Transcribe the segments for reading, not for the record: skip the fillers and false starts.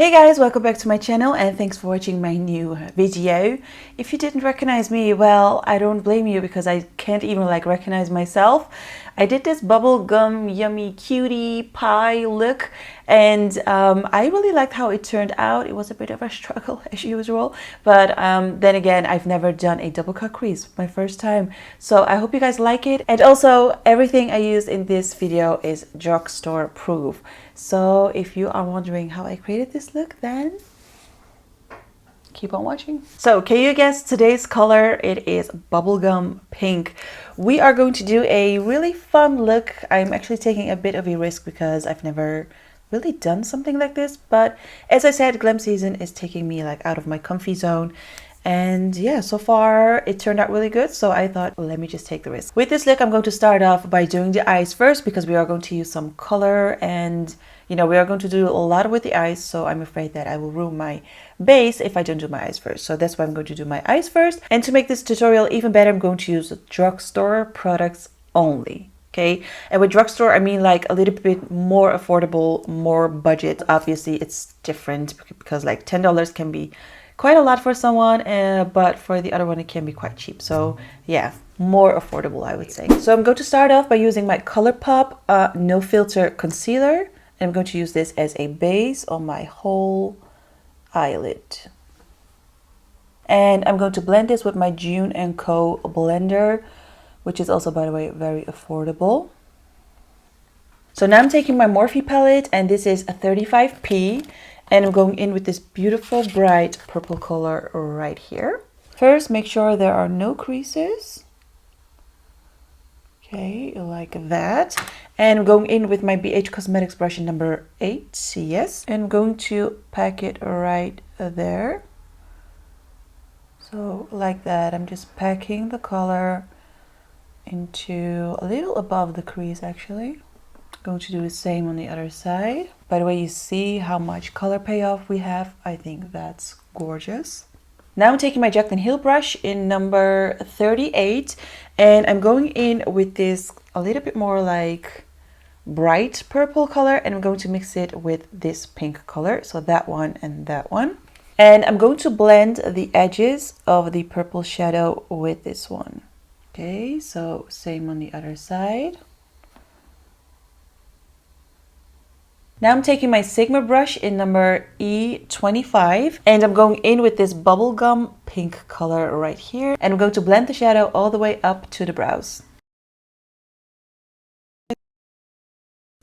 Hey guys, welcome back to my channel and thanks for watching my new video. If you didn't recognize me, well, I don't blame you because I can't even recognize myself. I did this bubblegum yummy cutie pie look and I really liked how it turned out. It was a bit of a struggle as usual, but then again, I've never done a double cut crease, my first time. So I hope you guys like it. And also everything I used in this video is drugstore proof. So if you are wondering how I created this look, then keep on watching. So can you guess today's color? It is bubblegum pink. We are going to do a really fun look. I'm actually taking a bit of a risk because I've never really done something like this, but as I said, glam season is taking me out of my comfy zone. And yeah, so far it turned out really good, so I thought, well, let me just take the risk. With this look, I'm going to start off by doing the eyes first because we are going to use some color and we are going to do a lot with the eyes, so I'm afraid that I will ruin my base if I don't do my eyes first. So that's why I'm going to do my eyes first. And to make this tutorial even better, I'm going to use drugstore products only. Okay, and with drugstore, I mean a little bit more affordable, more budget. Obviously, it's different because $10 can be quite a lot for someone, but for the other one, it can be quite cheap. So yeah, more affordable, I would say. So I'm going to start off by using my ColourPop No Filter Concealer. And I'm going to use this as a base on my whole eyelid. And I'm going to blend this with my June & Co. blender, which is also, by the way, very affordable. So now I'm taking my Morphe palette, and this is a 35p. And I'm going in with this beautiful bright purple color right here. First, make sure there are no creases. Okay, like that. And I'm going in with my BH Cosmetics brush in number 8, yes. And I'm going to pack it right there. So like that, I'm just packing the color into a little above the crease actually. Going to do the same on the other side. By the way, you see how much color payoff we have. I think that's gorgeous. Now I'm taking my Jaclyn Hill brush in number 38 and I'm going in with this a little bit more bright purple color, and I'm going to mix it with this pink color. So that one and that one. And I'm going to blend the edges of the purple shadow with this one. Okay, so same on the other side. Now I'm taking my Sigma brush in number E25 and I'm going in with this bubblegum pink color right here. And I'm going to blend the shadow all the way up to the brows.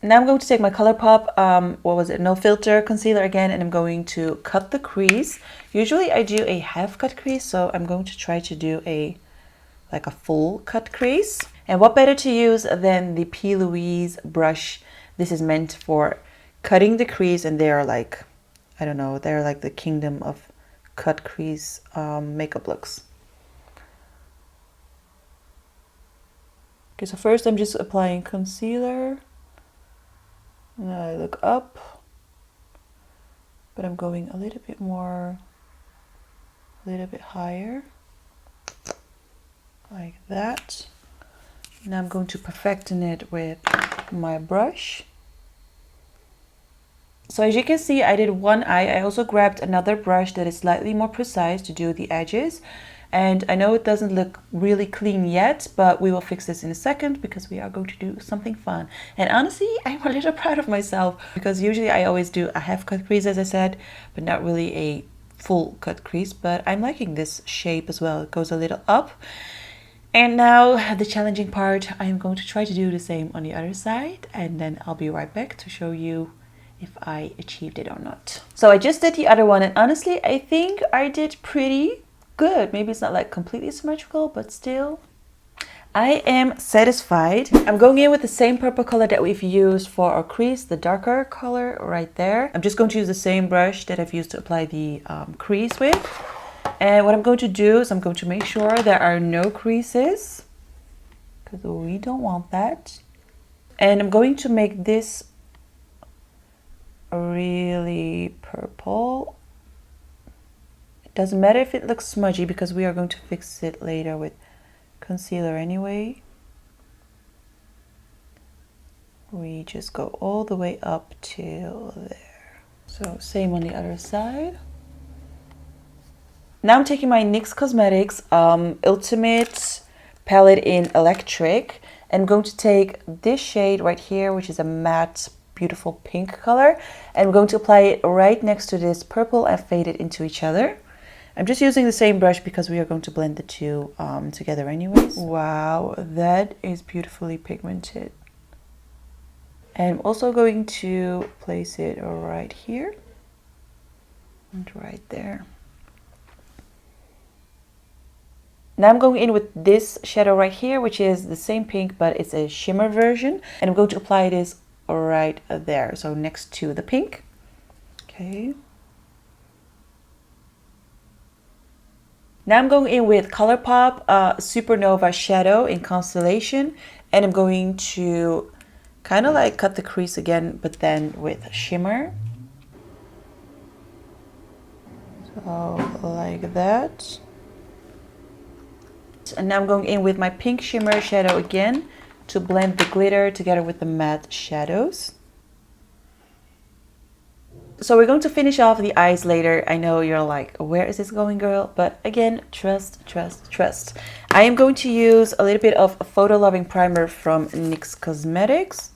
Now I'm going to take my ColourPop, No Filter Concealer again, and I'm going to cut the crease. Usually I do a half cut crease, so I'm going to try to do a full cut crease. And what better to use than the P. Louise brush. This is meant for cutting the crease, and they are I don't know, they're the kingdom of cut crease makeup looks. Okay, so first I'm just applying concealer. And then I look up, but I'm going a little bit more, a little bit higher, like that. Now I'm going to perfecting it with my brush. So as you can see, I did one eye. I also grabbed another brush that is slightly more precise to do the edges. And I know it doesn't look really clean yet, but we will fix this in a second because we are going to do something fun. And honestly, I'm a little proud of myself because usually I always do a half cut crease, as I said, but not really a full cut crease. But I'm liking this shape as well. It goes a little up. And now the challenging part, I'm going to try to do the same on the other side, and then I'll be right back to show you if I achieved it or not. So I just did the other one, and honestly, I think I did pretty good. Maybe it's not completely symmetrical, but still, I am satisfied. I'm going in with the same purple color that we've used for our crease, the darker color right there. I'm just going to use the same brush that I've used to apply the crease with. And what I'm going to do is I'm going to make sure there are no creases because we don't want that. And I'm going to make this really purple. It doesn't matter if it looks smudgy because we are going to fix it later with concealer anyway. We just go all the way up till there. So same on the other side. Now I'm taking my NYX Cosmetics Ultimate palette in Electric, and I'm going to take this shade right here, which is a matte, beautiful pink color, and I'm going to apply it right next to this purple and fade it into each other. I'm just using the same brush because we are going to blend the two together anyways. Wow, that is beautifully pigmented. And I'm also going to place it right here and right there. Now I'm going in with this shadow right here, which is the same pink, but it's a shimmer version. And I'm going to apply this right there, so next to the pink. Okay. Now I'm going in with ColourPop Supernova Shadow in Constellation. And I'm going to kind of like cut the crease again, but then with shimmer. So like that. And now I'm going in with my pink shimmer shadow again to blend the glitter together with the matte shadows. So we're going to finish off the eyes later. I know you're like, where is this going, girl? But again, trust, trust, trust. I am going to use a little bit of a Photo Loving Primer from NYX Cosmetics.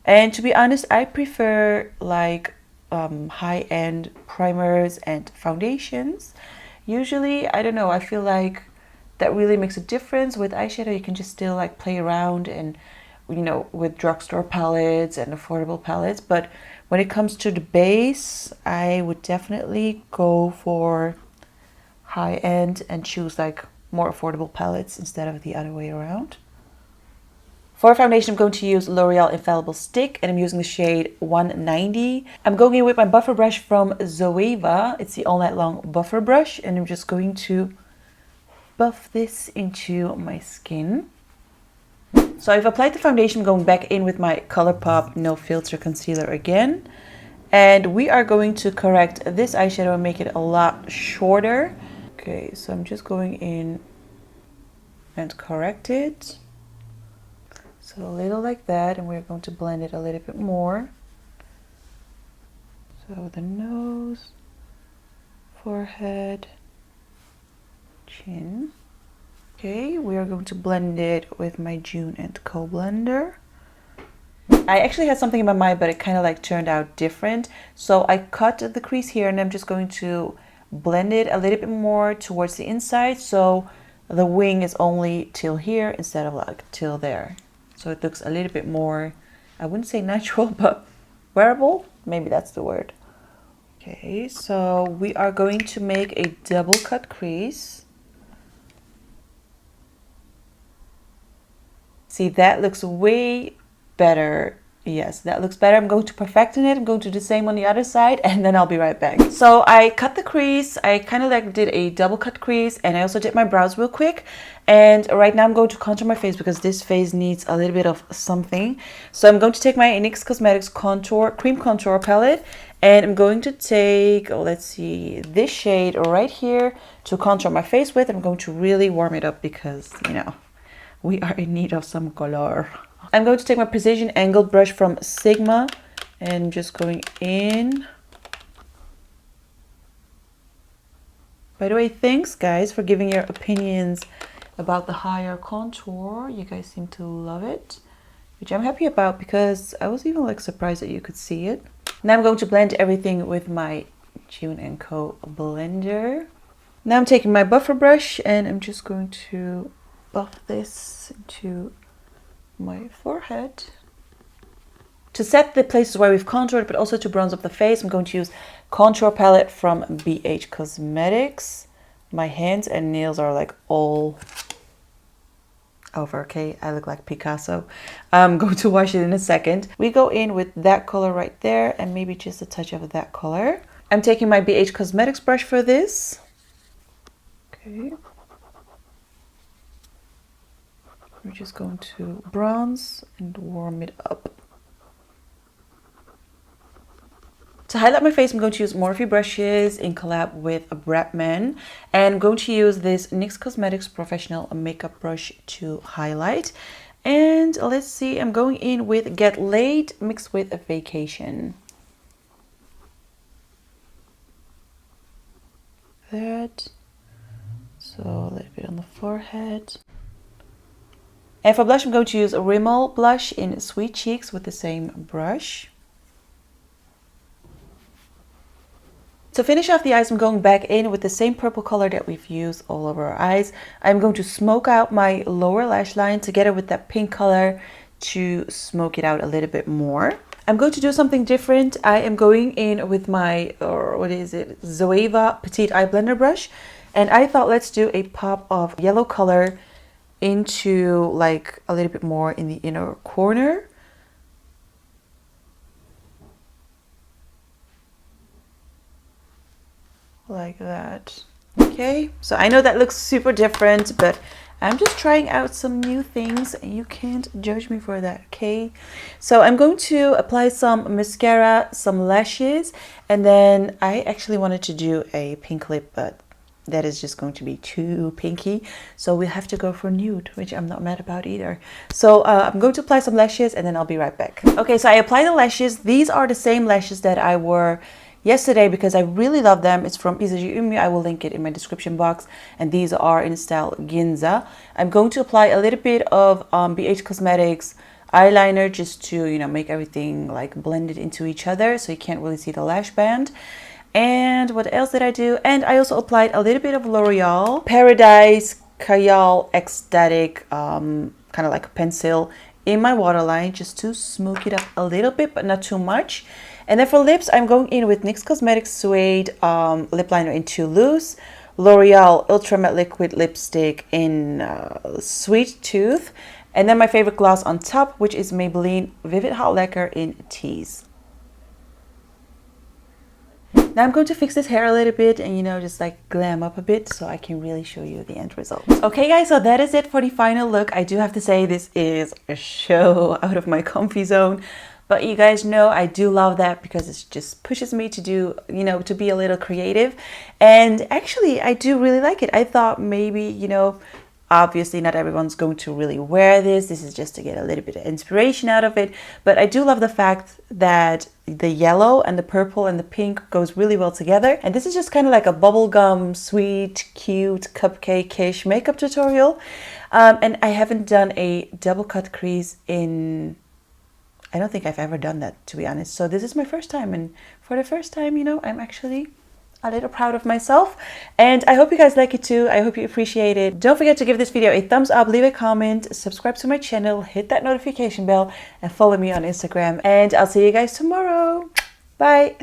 And to be honest, I prefer like high-end primers and foundations. Usually, I don't know, I feel like that really makes a difference. With eyeshadow, you can just still like play around and, you know, with drugstore palettes and affordable palettes. But when it comes to the base, I would definitely go for high-end and choose like more affordable palettes instead of the other way around. For foundation, I'm going to use L'Oreal Infallible Stick, and I'm using the shade 190. I'm going in with my buffer brush from Zoeva. It's the All Night Long buffer brush, and I'm just going to buff this into my skin. So I've applied the foundation. I'm going back in with my ColourPop No Filter Concealer again. And we are going to correct this eyeshadow and make it a lot shorter. Okay, so I'm just going in and correct it. So a little like that, and we're going to blend it a little bit more. So the nose, forehead, chin. Okay, we are going to blend it with my June & Co blender. I actually had something in my mind, but it kind of like turned out different. So I cut the crease here, and I'm just going to blend it a little bit more towards the inside. So the wing is only till here instead of like till there. So it looks a little bit more, I wouldn't say natural, but wearable. Maybe that's the word. Okay, so we are going to make a double cut crease. See, that looks way better. Yes, that looks better. I'm going to perfecting it. I'm going to do the same on the other side, and then I'll be right back. So I cut the crease. I kind of like did a double cut crease, and I also did my brows real quick. And right now I'm going to contour my face because this face needs a little bit of something. So I'm going to take my NYX Cosmetics cream contour palette, and I'm going to take, oh, let's see, this shade right here to contour my face with. I'm going to really warm it up because, you know, we are in need of some color. I'm going to take my precision angled brush from Sigma and just going in. By the way, thanks guys for giving your opinions about the higher contour. You guys seem to love it, which I'm happy about because I was even like surprised that you could see it. Now I'm going to blend everything with my June & Co blender. Now I'm taking my buffer brush and I'm just going to buff this into my forehead. To set the places where we've contoured, but also to bronze up the face, I'm going to use contour palette from BH Cosmetics. My hands and nails are like all over, okay? I look like Picasso. I'm going to wash it in a second. We go in with that color right there and maybe just a touch of that color. I'm taking my BH Cosmetics brush for this. Okay. We're just going to bronze and warm it up. To highlight my face, I'm going to use Morphe brushes in collab with Bradman. And I'm going to use this NYX Cosmetics Professional Makeup Brush to highlight. And let's see, I'm going in with Get Laid mixed with a Vacation. that. So a little bit on the forehead. And for blush, I'm going to use a Rimmel blush in Sweet Cheeks with the same brush. To finish off the eyes, I'm going back in with the same purple color that we've used all over our eyes. I'm going to smoke out my lower lash line together with that pink color to smoke it out a little bit more. I'm going to do something different. I am going in with my, what is it, Zoeva Petite Eye Blender brush. And I thought, let's do a pop of yellow color into like a little bit more in the inner corner. Like that. Okay, so I know that looks super different, but I'm just trying out some new things and you can't judge me for that, okay? So I'm going to apply some mascara, some lashes, and then I actually wanted to do a pink lip, but that is just going to be too pinky, so we'll have to go for nude, which I'm not mad about either. So I'm going to apply some lashes and then I'll be right back. Okay, so I applied the lashes. These are the same lashes that I wore yesterday because I really love them. It's from Umi. I will link it in my description box, and these are in style Ginza. I'm going to apply a little bit of BH Cosmetics eyeliner just to, you know, make everything like blended into each other so you can't really see the lash band. And what else did I do? And I also applied a little bit of L'Oreal Paradise Kajal Ecstatic kind of like a pencil in my waterline just to smoke it up a little bit, but not too much. And then for lips, I'm going in with NYX Cosmetics Suede lip liner in Too Loose, L'Oreal Ultra Matte Liquid Lipstick in Sweet Tooth, and then my favorite gloss on top, which is Maybelline Vivid Hot Lacquer in Tease. Now I'm going to fix this hair a little bit and, you know, just like glam up a bit so I can really show you the end result. Okay guys, so that is it for the final look. I do have to say this is a show out of my comfy zone. But you guys know I do love that because it just pushes me to do, you know, to be a little creative. And actually, I do really like it. I thought maybe, you know, obviously not everyone's going to really wear this. This is just to get a little bit of inspiration out of it. But I do love the fact that the yellow and the purple and the pink goes really well together. And this is just kind of like a bubblegum, sweet, cute, cupcake-ish makeup tutorial. And I haven't done a double cut crease in... I don't think I've ever done that, to be honest. So this is my first time, and for the first time, you know, I'm actually a little proud of myself. And I hope you guys like it too. I hope you appreciate it. Don't forget to give this video a thumbs up, leave a comment, subscribe to my channel, hit that notification bell, and follow me on Instagram. And I'll see you guys tomorrow. Bye.